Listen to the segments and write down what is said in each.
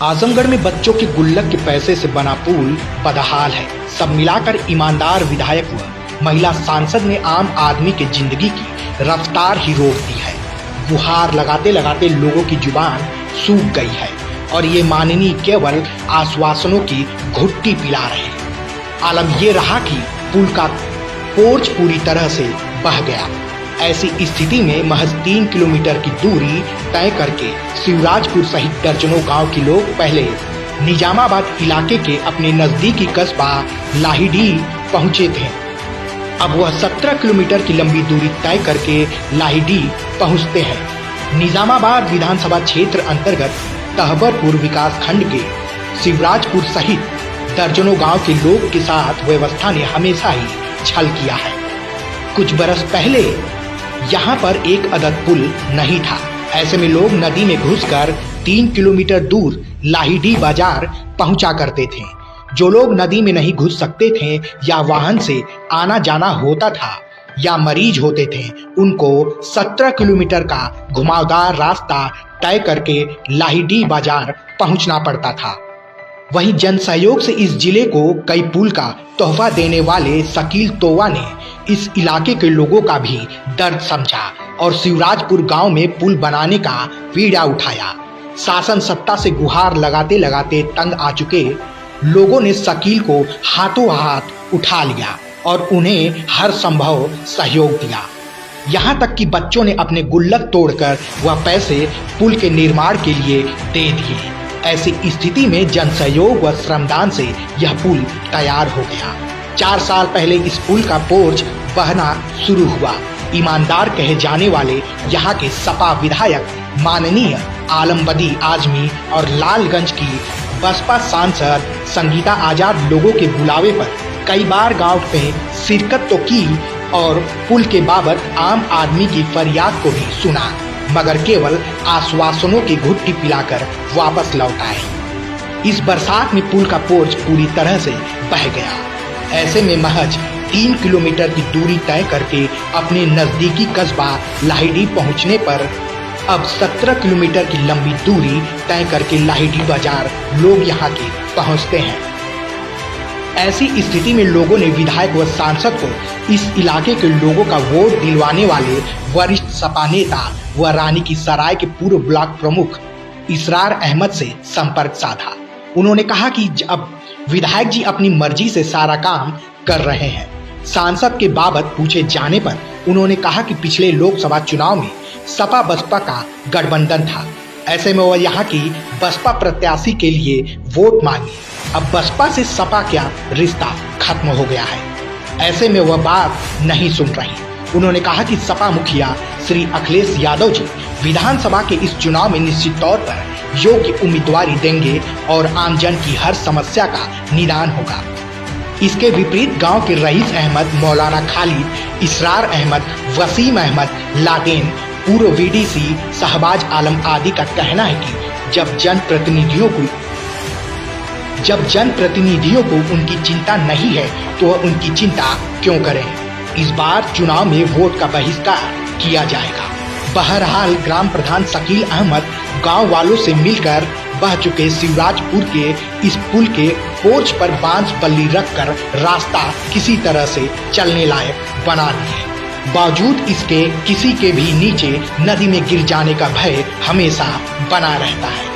आजमगढ़ में बच्चों के गुल्लक के पैसे से बना पुल बदहाल है। सब मिलाकर ईमानदार विधायक व महिला सांसद ने आम आदमी के जिंदगी की रफ्तार ही रोक दी है। गुहार लगाते लगाते लोगों की जुबान सूख गई है और ये माननीय केवल आश्वासनों की घुट्टी पिला रहे हैं। आलम ये रहा कि पुल का पोर्च पूरी तरह से बह गया। ऐसी स्थिति में महज 3 किलोमीटर की दूरी तय करके शिवराजपुर सहित दर्जनों गांव के लोग पहले निजामाबाद इलाके के अपने नजदीकी कस्बा लाहिडी पहुंचे थे। अब वह 17 किलोमीटर की लंबी दूरी तय करके लाहिडी पहुंचते हैं। निजामाबाद विधानसभा क्षेत्र अंतर्गत तहबरपुर विकास खंड के शिवराजपुर सहित दर्जनों गांव के लोग के साथ व्यवस्था ने हमेशा ही छल किया है। कुछ बरस पहले यहाँ पर एक अदद पुल नहीं था। ऐसे में लोग नदी में घुसकर 3 किलोमीटर दूर लाहिडी बाजार पहुंचा करते थे। जो लोग नदी में नहीं घुस सकते थे या वाहन से आना जाना होता था या मरीज होते थे, उनको 17 किलोमीटर का घुमावदार रास्ता तय करके लाहिडी बाजार पहुंचना पड़ता था। वहीं जन सहयोग से इस जिले को कई पुल का तोहफा देने वाले शकील तोवा ने इस इलाके के लोगों का भी दर्द समझा और शिवराजपुर गांव में पुल बनाने का बीड़ा उठाया। शासन सत्ता से गुहार लगाते लगाते तंग आ चुके लोगों ने शकील को हाथों हाथ उठा लिया और उन्हें हर संभव सहयोग दिया। यहाँ तक कि बच्चों ने अपने गुल्लक तोड़कर वह पैसे पुल के निर्माण के लिए दे दिए। ऐसी स्थिति में जन सहयोग व श्रमदान से यह पुल तैयार हो गया। 4 साल पहले इस पुल का पोर्च बहना शुरू हुआ। ईमानदार कहे जाने वाले यहाँ के सपा विधायक माननीय आलम बदी आजमी और लालगंज की बसपा सांसद संगीता आजाद लोगों के बुलावे पर कई बार गांव में शिरकत तो की और पुल के बाबत आम आदमी की फरियाद को भी सुना, मगर केवल आश्वासनों की घुट्टी पिलाकर वापस लौट आए। इस बरसात में पुल का पोर्च पूरी तरह से बह गया। ऐसे में महज 3 किलोमीटर की दूरी तय करके अपने नजदीकी कस्बा लाहिडी पहुंचने पर अब 17 किलोमीटर की लंबी दूरी तय करके लाहिडी बाजार लोग यहाँ के पहुँचते हैं। ऐसी स्थिति में लोगों ने विधायक व सांसद को इस इलाके के लोगों का वोट दिलवाने वाले वरिष्ठ सपा नेता व रानी की सराय के पूर्व ब्लॉक प्रमुख इसरार अहमद से संपर्क साधा। उन्होंने कहा कि अब विधायक जी अपनी मर्जी से सारा काम कर रहे हैं। सांसद के बाबत पूछे जाने पर उन्होंने कहा कि पिछले लोकसभा चुनाव में सपा बसपा का गठबंधन था। ऐसे में वह यहाँ की बसपा प्रत्याशी के लिए वोट मांगे। अब बसपा से सपा क्या रिश्ता खत्म हो गया है। ऐसे में वह बात नहीं सुन रही। उन्होंने कहा कि सपा मुखिया श्री अखिलेश यादव जी विधानसभा के इस चुनाव में निश्चित तौर पर योग्य उम्मीदवारी देंगे और आमजन की हर समस्या का निदान होगा। इसके विपरीत गांव के रईस अहमद, मौलाना खालिद, इसरार अहमद, वसीम अहमद, लादेन, पूर्व वीडीसी शहबाज आलम आदि का कहना है कि जब जनप्रतिनिधियों को उनकी चिंता नहीं है तो वह उनकी चिंता क्यों करें। इस बार चुनाव में वोट का बहिष्कार किया जाएगा। बहरहाल ग्राम प्रधान शकील अहमद गांव वालों से मिलकर बह चुके शिवराजपुर के इस पुल के पोर्च पर बांस बल्ली रखकर रास्ता किसी तरह से चलने लायक बना दिए। बावजूद इसके किसी के भी नीचे नदी में गिर जाने का भय हमेशा बना रहता है।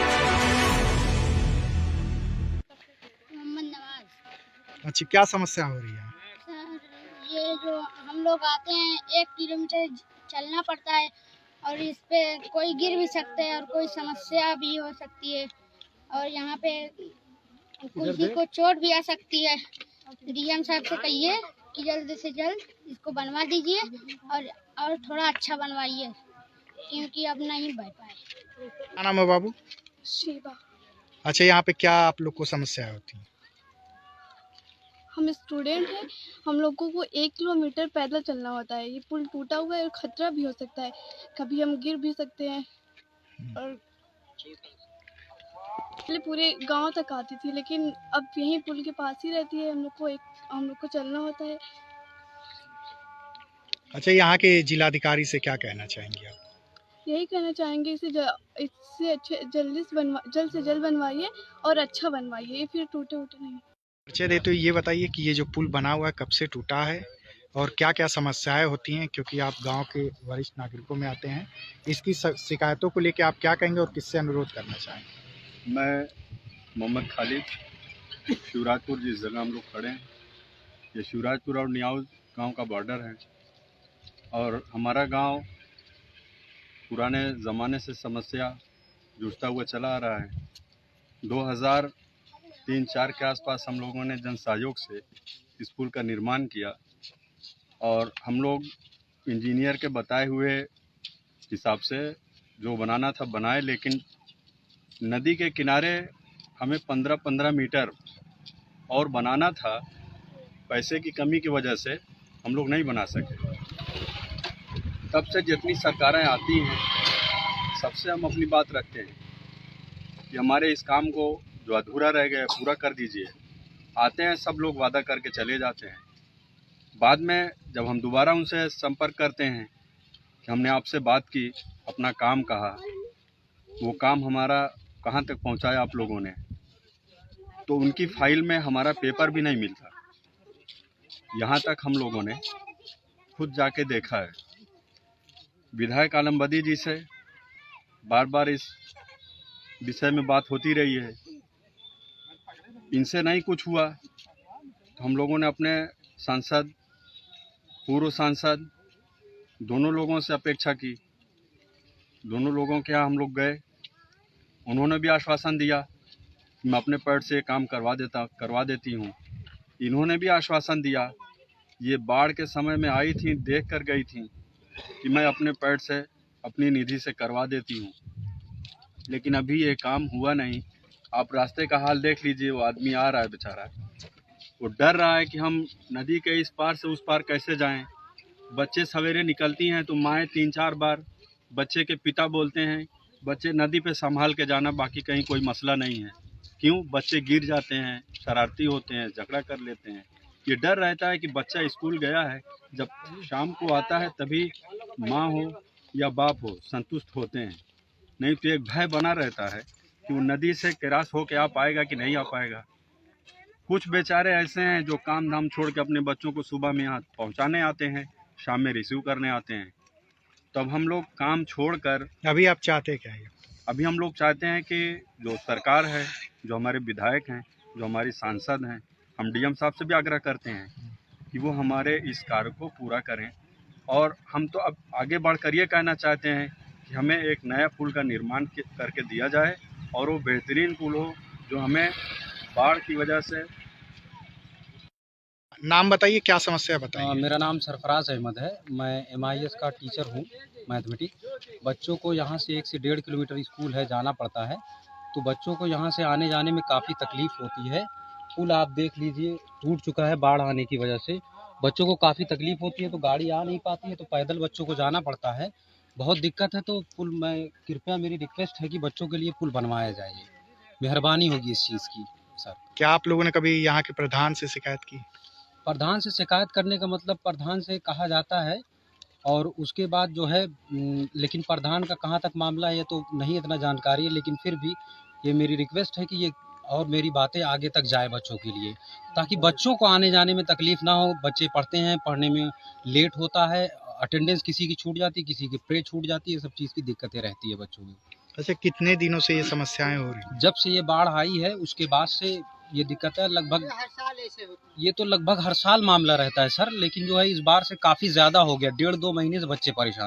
अच्छा, क्या समस्या हो रही है? सर, ये जो हम लोग आते हैं 1 किलोमीटर चलना पड़ता है और इस पे कोई गिर भी सकता है और कोई समस्या भी हो सकती है और यहाँ पे किसी को चोट भी आ सकती है। डीएम साहब से कहिए कि जल्द से जल्द इसको बनवा दीजिए और थोड़ा अच्छा बनवाइए क्योंकि अब नहीं बह पाए। क्या नाम है बाबू? शिवा। अच्छा, यहाँ पे क्या आप लोग को समस्या होती है? हम स्टूडेंट हैं, हम लोगों को 1 किलोमीटर पैदल चलना होता है। ये पुल टूटा हुआ है और खतरा भी हो सकता है, कभी हम गिर भी सकते हैं। और पहले पूरे गांव तक आती थी लेकिन अब यहीं पुल के पास ही रहती है। हम लोग को चलना होता है। अच्छा, यहाँ के जिलाधिकारी से क्या कहना चाहेंगे आप? यही कहना चाहेंगे इससे अच्छे जल्द से जल्द बनवाइए और अच्छा बनवाइए, ये फिर टूटे नहीं। परिचय दे, तो ये बताइए कि ये जो पुल बना हुआ है कब से टूटा है और क्या क्या समस्याएं होती हैं, क्योंकि आप गांव के वरिष्ठ नागरिकों में आते हैं। इसकी शिकायतों को लेकर आप क्या कहेंगे और किससे अनुरोध करना चाहेंगे? मैं मोहम्मद खालिद, शिवराजपुर जिस जगह हम लोग खड़े हैं, ये शिवराजपुर और नियाउज गांव का बॉर्डर है और हमारा गांव पुराने ज़माने से समस्या जूझता हुआ चला आ रहा है। 2003-04 के आसपास हम लोगों ने जन सहयोग से इस पुल का निर्माण किया और हम लोग इंजीनियर के बताए हुए हिसाब से जो बनाना था बनाए, लेकिन नदी के किनारे हमें 15-15 मीटर और बनाना था। पैसे की कमी की वजह से हम लोग नहीं बना सके। तब से जितनी सरकारें आती हैं सबसे हम अपनी बात रखते हैं कि हमारे इस काम को जो अधूरा रह गया पूरा कर दीजिए। आते हैं सब लोग, वादा करके चले जाते हैं। बाद में जब हम दोबारा उनसे संपर्क करते हैं कि हमने आपसे बात की, अपना काम कहा, वो काम हमारा कहाँ तक पहुँचाया आप लोगों ने, तो उनकी फाइल में हमारा पेपर भी नहीं मिलता। यहाँ तक हम लोगों ने खुद जाके देखा है। विधायक आलमबदी जी से बार बार इस विषय में बात होती रही है, इनसे नहीं कुछ हुआ तो हम लोगों ने अपने सांसद, पूर्व सांसद दोनों लोगों से अपेक्षा की। दोनों लोगों के यहाँ हम लोग गए, उन्होंने भी आश्वासन दिया कि मैं अपने पैर से काम करवा देती हूँ। इन्होंने भी आश्वासन दिया, ये बाढ़ के समय में आई थी, देख कर गई थी कि मैं अपने पैर से अपनी निधि से करवा देती हूँ, लेकिन अभी ये काम हुआ नहीं। आप रास्ते का हाल देख लीजिए, वो आदमी आ रहा है बेचारा, वो डर रहा है कि हम नदी के इस पार से उस पार कैसे जाएं। बच्चे सवेरे निकलती हैं तो माएँ 3-4 बार बच्चे के पिता बोलते हैं बच्चे नदी पे संभाल के जाना, बाकी कहीं कोई मसला नहीं है। क्यों? बच्चे गिर जाते हैं, शरारती होते हैं, झगड़ा कर लेते हैं। ये डर रहता है कि बच्चा स्कूल गया है, जब शाम को आता है तभी माँ हो या बाप हो संतुष्ट होते हैं, नहीं तो एक भय बना रहता है कि वो नदी से क्रॉस होके आ पाएगा कि नहीं आ पाएगा। कुछ बेचारे ऐसे हैं जो काम धाम छोड़ के अपने बच्चों को सुबह में यहाँ पहुँचाने आते हैं, शाम में रिसीव करने आते हैं। तब हम लोग काम छोड़कर अभी आप चाहते क्या है? अभी हम लोग चाहते हैं कि जो सरकार है, जो हमारे विधायक हैं, जो हमारी सांसद हैं, हम डीएम साहब से भी आग्रह करते हैं कि वो हमारे इस कार्य को पूरा करें। और हम तो अब आगे बढ़कर ये कहना चाहते हैं कि हमें एक नया पुल का निर्माण करके दिया जाए और वो बेहतरीन पुल हो जो हमें बाढ़ की वजह से। नाम बताइए, क्या समस्या बताइए? मेरा नाम सरफराज अहमद है। मैं MIS का टीचर हूँ, मैथमेटिक्स। बच्चों को यहाँ से 1 से 1.5 किलोमीटर स्कूल है, जाना पड़ता है, तो बच्चों को यहाँ से आने जाने में काफ़ी तकलीफ़ होती है। पुल आप देख लीजिए टूट चुका है बाढ़ आने की वजह से, बच्चों को काफ़ी तकलीफ़ होती है, तो गाड़ी आ नहीं पाती है, तो पैदल बच्चों को जाना पड़ता है, बहुत दिक्कत है। तो पुल, मैं कृपया मेरी रिक्वेस्ट है कि बच्चों के लिए पुल बनवाया जाए, मेहरबानी होगी इस चीज़ की सर। क्या आप लोगों ने कभी यहाँ के प्रधान से शिकायत की? प्रधान से शिकायत करने का मतलब प्रधान से कहा जाता है और उसके बाद जो है, लेकिन प्रधान का कहाँ तक मामला है ये तो नहीं इतना जानकारी है, लेकिन फिर भी ये मेरी रिक्वेस्ट है कि ये और मेरी बातें आगे तक जाए बच्चों के लिए, ताकि बच्चों को आने जाने में तकलीफ़ ना हो। बच्चे पढ़ते हैं, पढ़ने में लेट होता है, अटेंडेंस किसी की छूट जाती है, किसी की प्रे छूट जाती है, सब चीज़ की दिक्कतें रहती है बच्चों में। अच्छा, कितने दिनों से ये समस्याएं हो रही? जब से ये बाढ़ आई है उसके बाद से ये दिक्कत है। लगभग हर साल ऐसे होता है। ये तो लगभग हर साल मामला रहता है सर, लेकिन जो है इस बार से काफ़ी ज़्यादा हो गया। 1.5-2 महीने से बच्चे परेशान।